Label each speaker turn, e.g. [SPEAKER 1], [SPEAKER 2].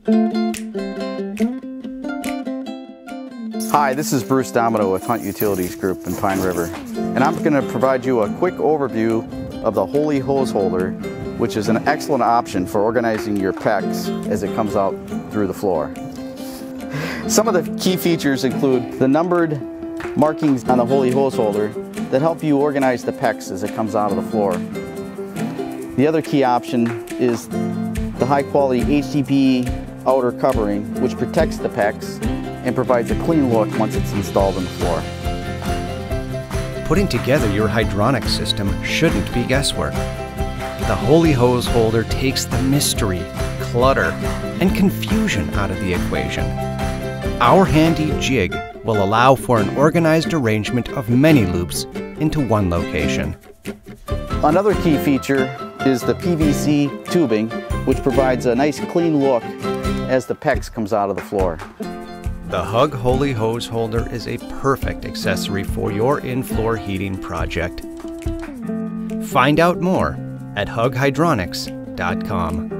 [SPEAKER 1] Hi, this is Bruce Domino with Hunt Utilities Group in Pine River, and I'm going to provide you a quick overview of the Holey hose holder, which is an excellent option for organizing your PEX as it comes out through the floor. Some of the key features include the numbered markings on the Holey hose holder that help you organize the PEX as it comes out of the floor. The other key option is the high quality HDPE outer covering, which protects the PEX and provides a clean look once it's installed in the floor.
[SPEAKER 2] Putting together your hydronic system shouldn't be guesswork. The Holey hose holder takes the mystery, clutter, and confusion out of the equation. Our handy jig will allow for an organized arrangement of many loops into one location.
[SPEAKER 1] Another key feature is the PVC tubing, which provides a nice clean look as the PEX comes out of the floor.
[SPEAKER 2] The HUG Holey hose holder is a perfect accessory for your in-floor heating project. Find out more at hughydronics.com.